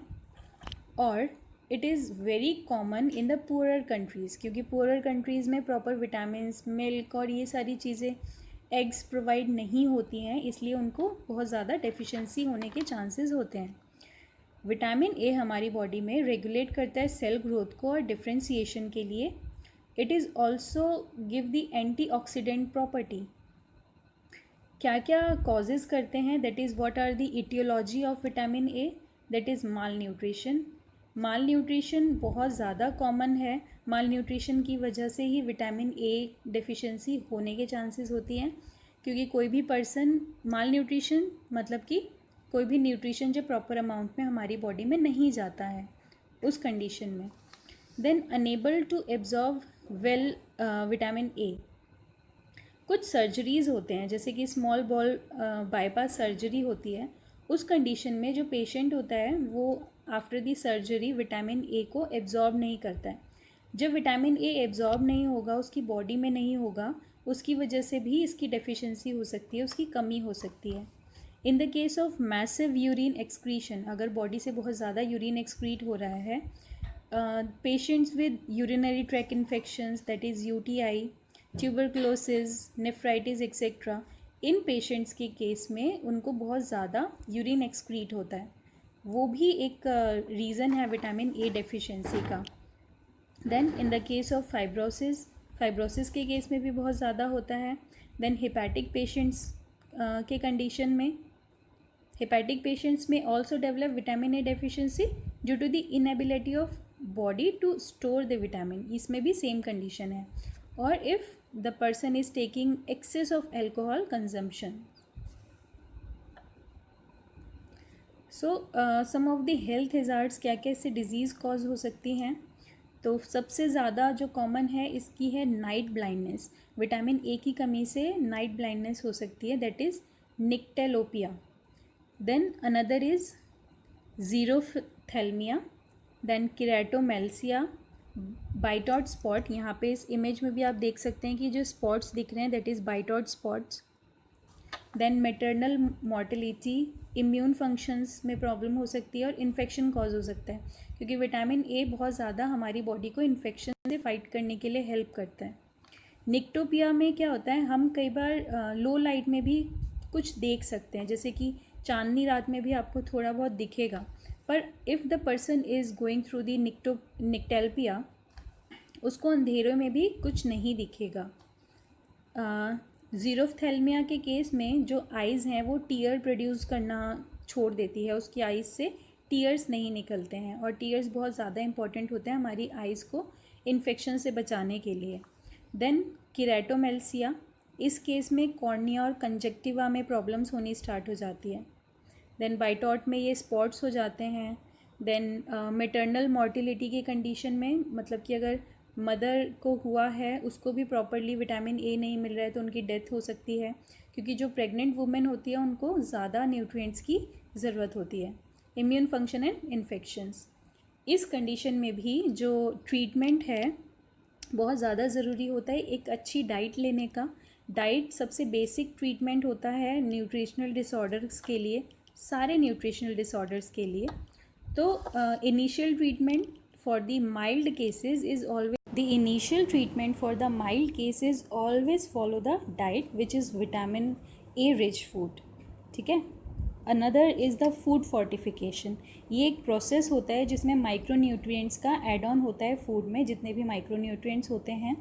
A: और it is very common in the poorer countries, क्योंकि पुअरर कंट्रीज़ में प्रॉपर विटामिन्स, मिल्क और ये सारी चीज़ें, एग्स प्रोवाइड नहीं होती हैं, इसलिए उनको बहुत ज़्यादा डेफिशिएंसी होने के चांसेस होते हैं. विटामिन ए हमारी बॉडी में रेगुलेट करता है सेल ग्रोथ को और डिफ्रेंसिएशन के लिए. It is also give the antioxidant property. क्या क्या कॉजेज़ करते हैं, that is what are the aetiology of vitamin A, that is malnutrition. Malnutrition बहुत ज़्यादा कॉमन है. माल न्यूट्रिशन की वजह से ही विटामिन ए डेफिशिएंसी होने के चांसेस होती हैं, क्योंकि कोई भी पर्सन, माल न्यूट्रिशन मतलब कि कोई भी न्यूट्रिशन जो प्रॉपर अमाउंट में हमारी बॉडी में नहीं जाता है उस कंडीशन में. Then unable to absorb well vitamin A. कुछ सर्जरीज़ होते हैं, जैसे कि स्मॉल बॉल बाईपास सर्जरी होती है. उस कंडीशन में जो पेशेंट होता है वो after the surgery vitamin A को एब्जॉर्ब नहीं करता है. जब विटामिन ए एब्जॉर्ब नहीं होगा, उसकी बॉडी में नहीं होगा, उसकी वजह से भी इसकी डेफिशिएंसी हो सकती है, उसकी कमी हो सकती है. इन the case of massive urine excretion, अगर बॉडी से बहुत ज़्यादा यूरिन एक्सक्रीट हो रहा है, patients with urinary track infections, that is UTI, tuberculosis, nephritis etcetera, in patients के केस में उनको बहुत ज़्यादा यूरिन एक्सक्रीट होता है. वो भी एक रीज़न है विटामिन ए डेफिशिएंसी का. Then in the case of fibrosis, fibrosis के केस में भी बहुत ज़्यादा होता है. देन हेपेटिक पेशेंट्स के कंडीशन में, हेपेटिक पेशेंट्स में also develop vitamin A deficiency due to the inability of body to store the vitamin. इसमें भी सेम कंडीशन है. और if the person is taking excess of alcohol consumption. So some of the health hazards, क्या क्या इससे डिजीज़ कॉज हो सकती हैं. तो सबसे ज़्यादा जो कॉमन है इसकी है नाइट ब्लाइंडनेस. विटामिन ए की कमी से नाइट ब्लाइंडनेस हो सकती है, that is nyctalopia. Then another is xerophthalmia, then keratomalacia, Bitot's spot. यहाँ पे इस इमेज में भी आप देख सकते हैं कि जो स्पॉट्स दिख रहे हैं that is Bitot's spots. Then maternal mortality, immune functions में प्रॉब्लम हो सकती है और इन्फेक्शन कॉज हो सकता है, क्योंकि विटामिन ए बहुत ज़्यादा हमारी बॉडी को इन्फेक्शन से फाइट करने के लिए हेल्प करता है. निक्टोपिया में क्या होता है, हम कई बार लो लाइट में भी कुछ देख सकते हैं, जैसे कि चांदनी रात में भी आपको थोड़ा बहुत दिखेगा, पर if the person is going through the nyctalopia, उसको अंधेरे में भी कुछ नहीं दिखेगा. ज़ीरोफ्थेल्मिया के केस में जो आइज़ हैं वो टीयर प्रोड्यूस करना छोड़ देती है, उसकी आइज़ से टीयर्स नहीं निकलते हैं, और टीयर्स बहुत ज़्यादा इंपॉर्टेंट होते हैं हमारी आइज़ को इन्फेक्शन से बचाने के लिए. देन केराटोमेल्सिया, इस केस में कॉर्निया और कंजक्टिवा में प्रॉब्लम्स होनी स्टार्ट हो जाती है. देन बाइटॉट में ये स्पॉट्स हो जाते हैं. देन मैटरनल मॉर्टिलिटी के कंडीशन में, मतलब कि अगर मदर को हुआ है उसको भी प्रॉपरली विटामिन ए नहीं मिल रहा है तो उनकी डेथ हो सकती है, क्योंकि जो प्रेग्नेंट वुमेन होती है उनको ज़्यादा न्यूट्रिएंट्स की ज़रूरत होती है. इम्यून फंक्शन एंड इन्फेक्शंस, इस कंडीशन में भी जो ट्रीटमेंट है बहुत ज़्यादा ज़रूरी होता है एक अच्छी डाइट लेने का. डाइट सबसे बेसिक ट्रीटमेंट होता है न्यूट्रिशनल डिसऑर्डर्स के लिए, सारे न्यूट्रिशनल डिसऑर्डर्स के लिए. तो initial treatment for the mild cases is always, the initial treatment for the mild cases always follow the diet which is vitamin A rich food. ठीक है. Another is the food fortification. ये एक प्रोसेस होता है जिसमें माइक्रोन्यूट्रिएंट्स का एड ऑन होता है फूड में, जितने भी माइक्रोन्यूट्रिएंट्स होते हैं,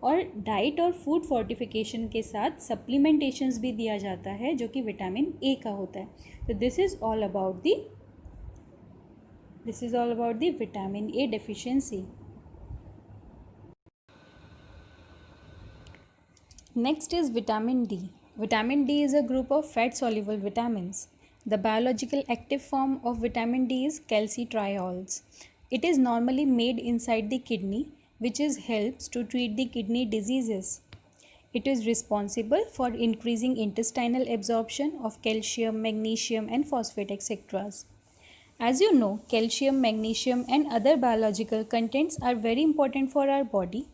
A: और डाइट और फूड फोर्टिफिकेशन के साथ सप्लीमेंटेशंस भी दिया जाता है जो कि विटामिन ए का होता है. तो this is all about the vitamin A deficiency. Next is vitamin D. Vitamin D is a group of fat-soluble vitamins. The biological active form of vitamin D is calcitriols. It is normally made inside the kidney, which is helps to treat the kidney diseases. It is responsible for increasing intestinal absorption of calcium, magnesium and phosphate etc. As you know, calcium, magnesium and other biological contents are very important for our body.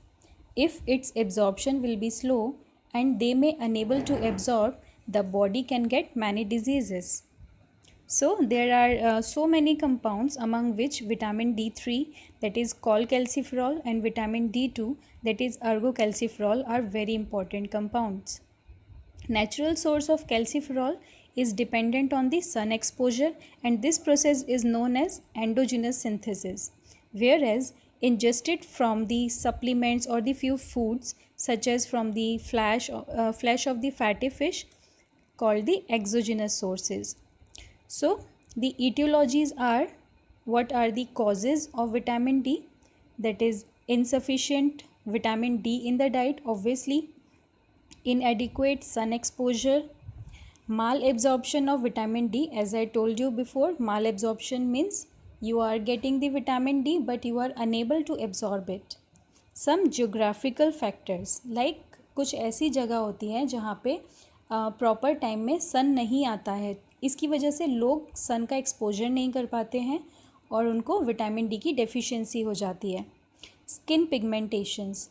A: If its absorption will be slow and they may unable to absorb, the body can get many diseases. So there are so many compounds, among which vitamin D3, that is cholecalciferol, and vitamin D2, that is ergocalciferol, are very important compounds. Natural source of calciferol is dependent on the sun exposure, and this process is known as endogenous synthesis, whereas ingested from the supplements or the few foods such as from the flesh of the fatty fish called the exogenous sources. So the etiologies are, what are the causes of vitamin D? That is insufficient vitamin D in the diet, obviously, inadequate sun exposure, malabsorption of vitamin D. As I told you before, malabsorption means you are getting the vitamin D but you are unable to absorb it. Some geographical factors, like कुछ ऐसी जगह होती हैं जहाँ पे प्रॉपर टाइम में सन नहीं आता है, इसकी वजह से लोग सन का एक्सपोजर नहीं कर पाते हैं और उनको विटामिन डी की डेफिशिएंसी हो जाती है. Skin pigmentations,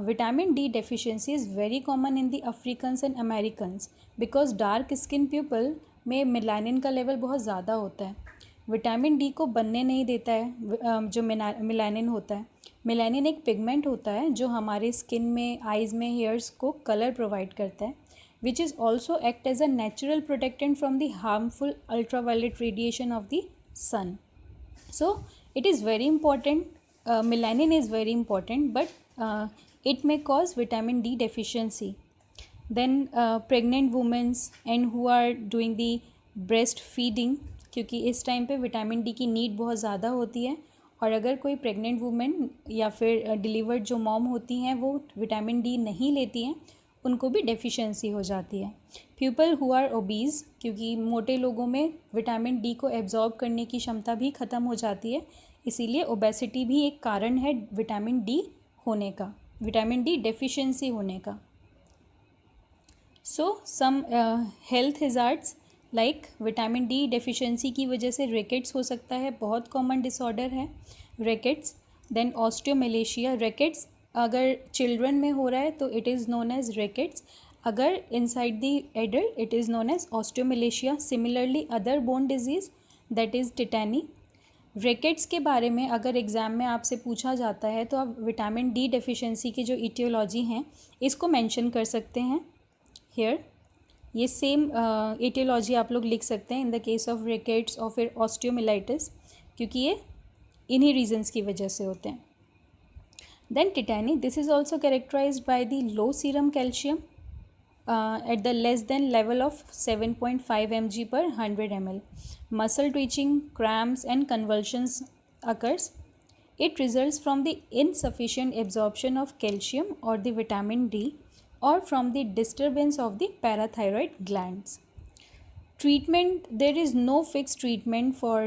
A: vitamin D deficiency is very common in the Africans and Americans because dark skin people में मेलानिन का लेवल बहुत ज़्यादा होता है. विटामिन डी को बनने नहीं देता है जो मेलानिन होता है. मेलानिन एक पिगमेंट होता है जो हमारे स्किन में, आइज़ में, हेयर्स को कलर प्रोवाइड करता है, which is also act as a natural protectant from the harmful ultraviolet radiation of the sun. So it is very important, melanin is very important, but it may cause vitamin D deficiency. Then pregnant women and who are doing the breastfeeding, क्योंकि इस टाइम पे विटामिन डी की नीड बहुत ज़्यादा होती है, और अगर कोई प्रेग्नेंट वुमेन या फिर डिलीवर्ड जो मॉम होती हैं वो विटामिन डी नहीं लेती हैं, उनको भी डेफिशिएंसी हो जाती है. पीपल हु आर ओबीज़, क्योंकि मोटे लोगों में विटामिन डी को एब्जॉर्ब करने की क्षमता भी ख़त्म हो जाती है, इसीलिए ओबेसिटी भी एक कारण है विटामिन डी होने का, विटामिन डी डेफिशिएंसी होने का. So some health hazards like vitamin D deficiency की वजह से रिकेट्स हो सकता है, बहुत कॉमन डिसऑर्डर है रिकेट्स. देन ऑस्टियोमेलेशिया, रिकेट्स अगर चिल्ड्रन में हो रहा है तो it is known as rickets, अगर inside the adult it is known as osteomalacia. Similarly other bone disease that is tetany. Rickets के बारे में अगर एग्ज़ाम में आपसे पूछा जाता है तो आप विटामिन डी डेफिशिएंसी की जो इटियोलॉजी हैं इसको मेंशन कर सकते हैं हेयर. ये सेम इटियोलॉजी आप लोग लिख सकते हैं इन द केस ऑफ रिकेट्स और फिर ऑस्टियोमिलाइटिस, क्योंकि ये इन्हीं रीजंस की वजह से होते हैं. Then tetany, this is also characterised by the low serum calcium at the less than level of 7.5 mg per 100 ml. Muscle twitching, cramps and convulsions occurs. It results from the insufficient absorption of calcium or the vitamin D or from the disturbance of the parathyroid glands. Treatment, there is no fixed treatment for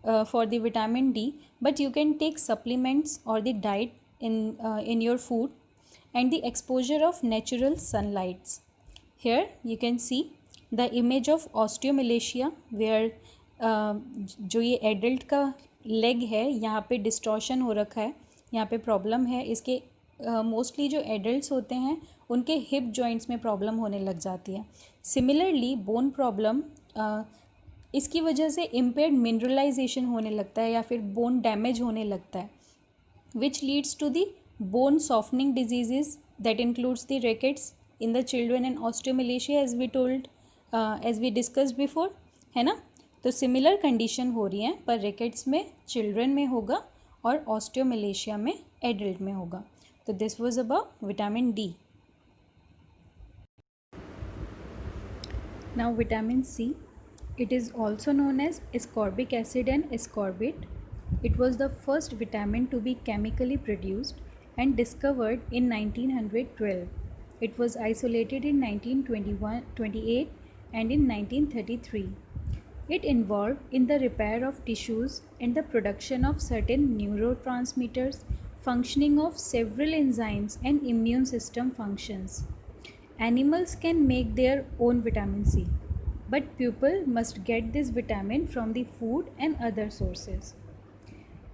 A: the vitamin D, but you can take supplements or the diet in your food and the exposure of natural sunlights. Here you can see the image of osteomalacia where जो ये एडल्ट का लेग है यहाँ पे डिस्टॉर्शन हो रखा है, यहाँ पे प्रॉब्लम है. इसके मोस्टली जो एडल्ट्स होते हैं उनके हिप जॉइंट्स में प्रॉब्लम होने लग जाती है. सिमिलरली बोन प्रॉब्लम, इसकी वजह से इम्पेयर्ड मिनरलाइजेशन होने लगता है या फिर बोन डैमेज होने लगता है, which leads to the bone softening diseases that includes the rickets in the children and osteomalacia as we discussed before, है ना. तो सिमिलर कंडीशन हो रही है, पर रिकेट्स में चिल्ड्रन में होगा और ऑस्टियोमेलेशिया में एडल्ट में होगा. तो this was about vitamin D. Now vitamin C, it is also known as ascorbic acid and ascorbate. It was the first vitamin to be chemically produced and discovered in 1912. It was isolated in 1928 and in 1933. It involved in the repair of tissues and the production of certain neurotransmitters, functioning of several enzymes and immune system functions. Animals can make their own vitamin C, but people must get this vitamin from the food and other sources.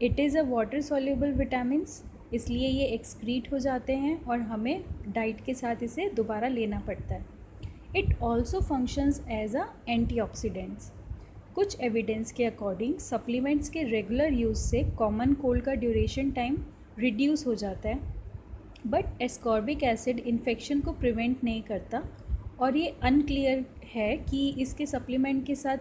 A: It is a water soluble vitamins, इसलिए ये एक्सक्रीट हो जाते हैं और हमें डाइट के साथ इसे दोबारा लेना पड़ता है. It also functions as a antioxidants. कुछ एविडेंस के अकॉर्डिंग सप्लीमेंट्स के रेगुलर यूज़ से कॉमन कोल्ड का ड्यूरेशन टाइम रिड्यूस हो जाता है, बट एस्कॉर्बिक एसिड इन्फेक्शन को प्रिवेंट नहीं करता और ये अनक्लियर है कि इसके सप्लीमेंट के साथ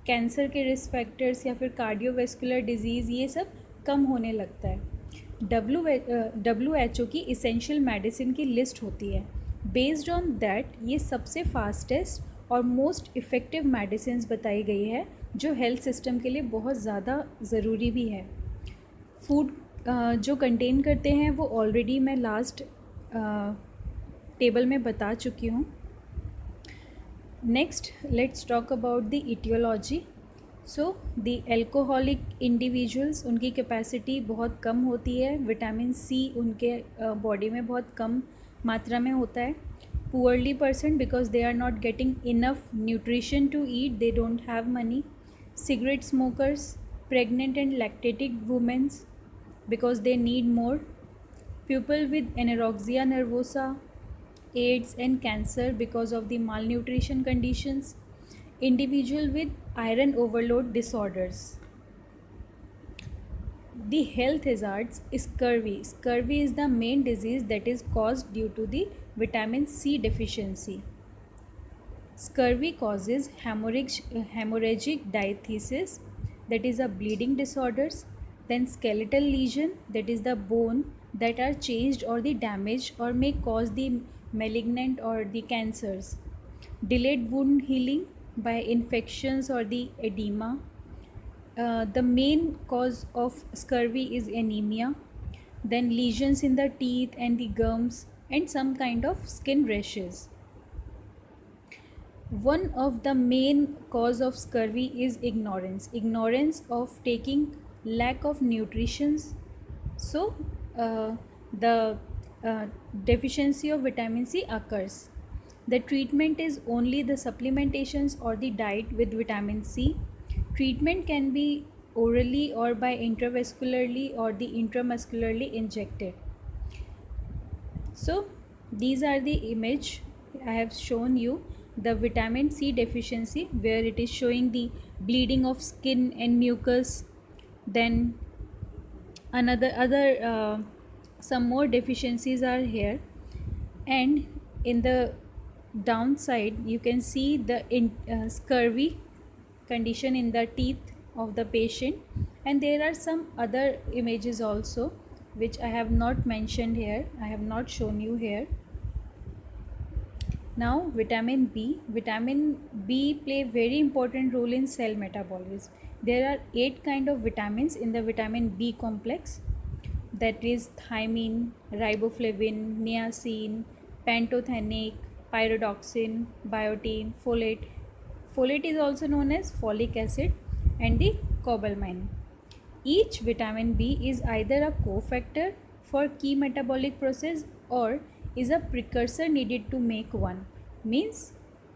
A: कैंसर के रिस्क फैक्टर्स या फिर कार्डियोवेस्कुलर डिजीज़ ये सब कम होने लगता है. WHO की इसेंशियल मेडिसिन की लिस्ट होती है. बेस्ड ऑन दैट ये सबसे फास्टेस्ट और मोस्ट इफ़ेक्टिव मेडिसिन बताई गई है जो हेल्थ सिस्टम के लिए बहुत ज़्यादा ज़रूरी भी है. फूड जो कंटेन करते हैं वो ऑलरेडी मैं लास्ट टेबल में बता चुकी हूँ. Next let's talk about the aetiology. So the alcoholic individuals, उनकी कैपेसिटी बहुत कम होती है. विटामिन सी उनके बॉडी में बहुत कम मात्रा में होता है. Poorly person because they are not getting enough nutrition to eat, they don't have money. Cigarette smokers, pregnant and lactating womens because they need more. People with anorexia nervosa, AIDS and cancer because of the malnutrition conditions. Individual with iron overload disorders. The health hazards is scurvy. Scurvy is the main disease that is caused due to the vitamin C deficiency. Scurvy causes hemorrhagic diathesis, that is a bleeding disorders. Then skeletal lesion, that is the bone that are changed or the damaged or may cause the malignant or the cancers. Delayed wound healing by infections or the edema. The main cause of scurvy is anemia. Then lesions in the teeth and the gums and some kind of skin rashes. One of the main cause of scurvy is ignorance of taking lack of nutrition. So the deficiency of vitamin C occurs. The treatment is only the supplementations or the diet with vitamin C. Treatment can be orally or by intravascularly or the intramuscularly injected. So these are the image I have shown you, the vitamin C deficiency, where it is showing the bleeding of skin and mucus. Then some more deficiencies are here, and in the downside you can see the scurvy condition in the teeth of the patient, and there are some other images also which I have not mentioned here, I have not shown you here. Now vitamin B. Vitamin B play very important role in cell metabolism. There are 8 kind of vitamins in the vitamin B complex, that is thiamine, riboflavin, niacin, pantothenic, pyridoxine, biotin, folate. Folate is also known as folic acid, and the cobalamin. Each vitamin B is either a cofactor for key metabolic process or is a precursor needed to make one. Means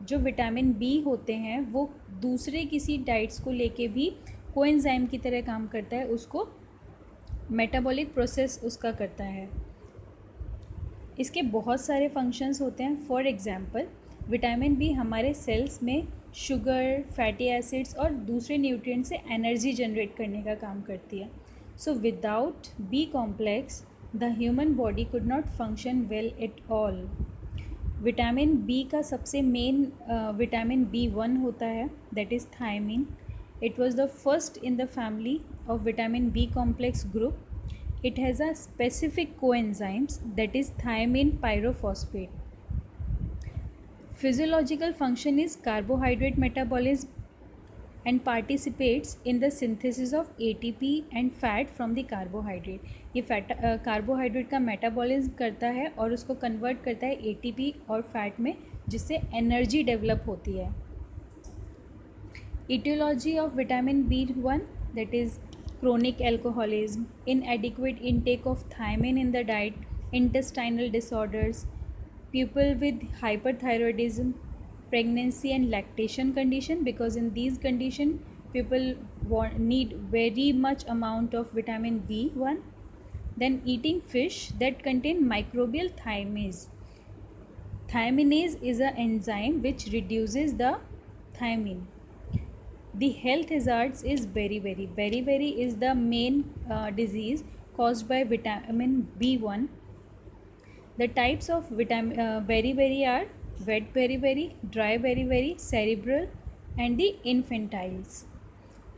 A: जो विटामिन बी होते हैं वो दूसरे किसी डाइट्स को लेके भी कोएंजाइम की तरह काम करता है, उसको मेटाबॉलिक प्रोसेस उसका करता है. इसके बहुत सारे फंक्शंस होते हैं. फॉर एग्जांपल विटामिन बी हमारे सेल्स में शुगर, फैटी एसिड्स और दूसरे न्यूट्रिएंट से एनर्जी जनरेट करने का काम करती है. So without B complex the human body could not function well at all. Vitamin B का सबसे मेन विटामिन B1 होता है, that is thiamine. It was the first in the family of vitamin B complex group. It has a specific coenzymes, that is thiamine pyrophosphate. Physiological function is carbohydrate metabolism and participates in the synthesis of ATP and fat from the carbohydrate. ये फैट कार्बोहाइड्रेट का मेटाबॉलिज्म करता है और उसको कन्वर्ट करता है ATP और फैट में, जिससे एनर्जी डेवलप होती है. Etiology of vitamin B1, that is chronic alcoholism, inadequate intake of thiamine in the diet, intestinal disorders, people with hyperthyroidism, pregnancy and lactation condition, because in these condition people need very much amount of vitamin B1. Then eating fish that contain microbial thiamines. Thiaminase is an enzyme which reduces the thiamine. The health hazards is very is the main disease caused by vitamin B1. The types of vitamin are wet beriberi, dry beriberi, cerebral, and the infantiles.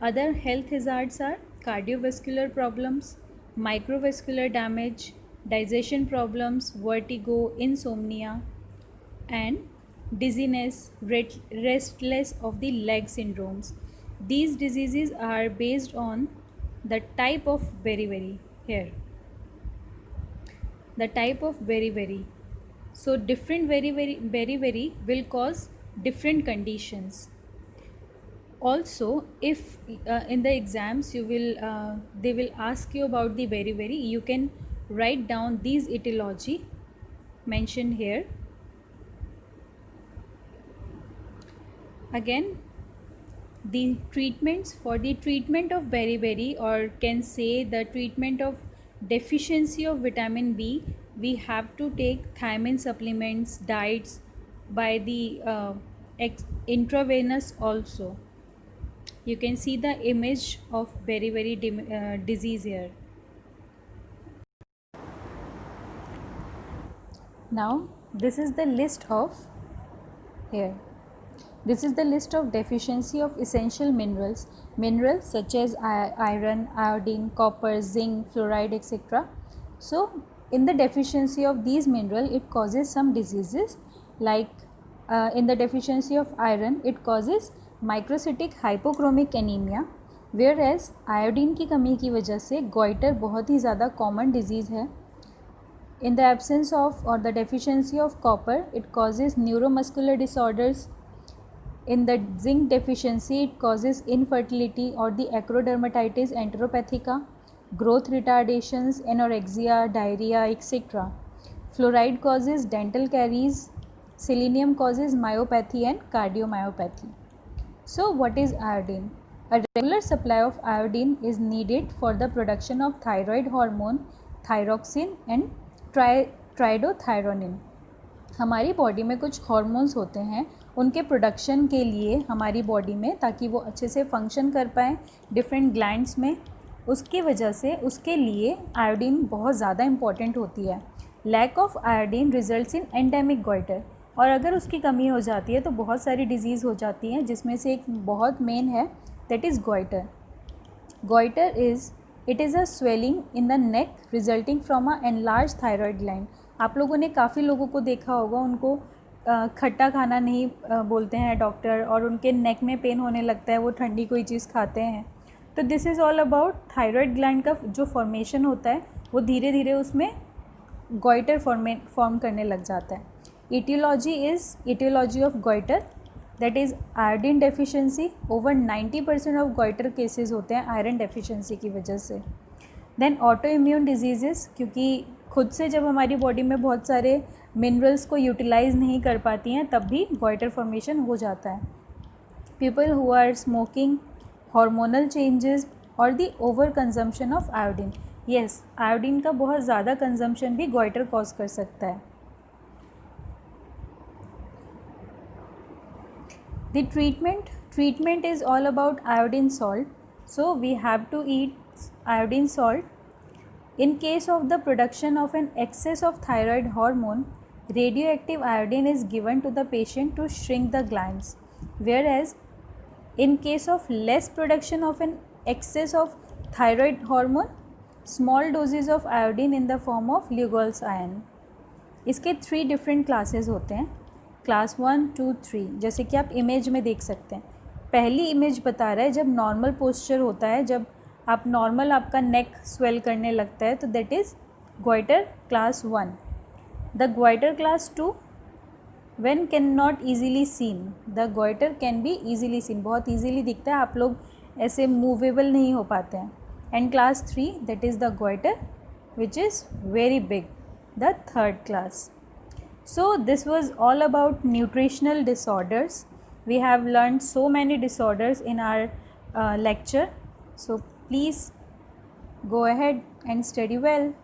A: Other health hazards are cardiovascular problems, microvascular damage, digestion problems, vertigo, insomnia, and dizziness, restless of the leg syndromes. These diseases are based on the type of beriberi here. The type of beriberi. So different beriberi will cause different conditions. Also, if in the exams they will ask you about the beriberi, you can write down these etiology mentioned here. Again, the treatments for the treatment of beriberi, or can say the treatment of deficiency of vitamin B, we have to take thiamine supplements, diets by the intravenous also. You can see the image of beriberi disease here. Now this is the list of here. This is the list of deficiency of essential minerals. Minerals such as iron, iodine, copper, zinc, fluoride, etc. So in the deficiency of these minerals, it causes some diseases, like in the deficiency of iron, it causes microcytic hypochromic anemia, whereas iodine की कमी की वजह से goiter बहुत ही ज़्यादा common disease है. In the absence of or the deficiency of copper, it causes neuromuscular disorders. In the zinc deficiency, it causes infertility or the acrodermatitis enteropathica, growth retardations, anorexia, diarrhea, etc. Fluoride causes dental caries. Selenium causes myopathy and cardiomyopathy. So what is iodine? A regular supply of iodine is needed for the production of thyroid hormone, thyroxine and ट्राइडोथायरोनिन. हमारी बॉडी में कुछ हार्मोन्स होते हैं, उनके प्रोडक्शन के लिए हमारी बॉडी में, ताकि वो अच्छे से फंक्शन कर पाएँ डिफरेंट ग्लैंड्स में, उसकी वजह से उसके लिए आयोडीन बहुत ज़्यादा इम्पॉर्टेंट होती है. Lack of iodine results in endemic goitre, और अगर उसकी कमी हो जाती है तो बहुत सारी डिजीज़ हो जाती हैं, जिसमें से एक बहुत मेन है, that is goitre. Goitre it is a swelling in the neck resulting from a enlarge thyroid gland. आप लोगों ने काफ़ी लोगों को देखा होगा, उनको खट्टा खाना नहीं बोलते हैं डॉक्टर, और उनके नेक में पेन होने लगता है, वो ठंडी कोई चीज़ खाते हैं. तो this is all about thyroid gland का जो फॉर्मेशन होता है, वो धीरे धीरे उसमें गॉइटर फॉर्म करने लग जाता है. etiology of goitre, that is iodine deficiency. Over 90% of goitre cases होते हैं आयरन डेफिशिएंसी की वजह से. देन ऑटो इम्यून डिजीज़ेस, क्योंकि खुद से जब हमारी बॉडी में बहुत सारे मिनरल्स को यूटिलाइज़ नहीं कर पाती हैं, तब भी गॉइटर फॉर्मेशन हो जाता है. People who are smoking, hormonal changes और the over consumption of iodine. Yes, iodine का बहुत ज़्यादा कंजम्पशन भी गॉइटर कॉज कर सकता है. The treatment is all about iodine salt. So we have to eat iodine salt. In case of the production of an excess of thyroid hormone, radioactive iodine is given to the patient to shrink the glands. Whereas in case of less production of an excess of thyroid hormone, small doses of iodine in the form of Lugol's iron. इसके 3 डिफरेंट क्लासेस होते हैं, क्लास 1, 2, 3, जैसे कि आप इमेज में देख सकते हैं. पहली इमेज बता रहा है जब नॉर्मल पोस्चर होता है, जब आप नॉर्मल आपका नेक स्वेल करने लगता है, तो that is goitre class 1. The goitre class 2, when can not easily seen. The goitre can be easily seen, बहुत ईजीली दिखता है, आप लोग ऐसे मूवेबल नहीं हो पाते हैं. and class 3, that is the goiter, which is very big, the third class. So this was all about nutritional disorders. We have learned so many disorders in our lecture. So please go ahead and study well.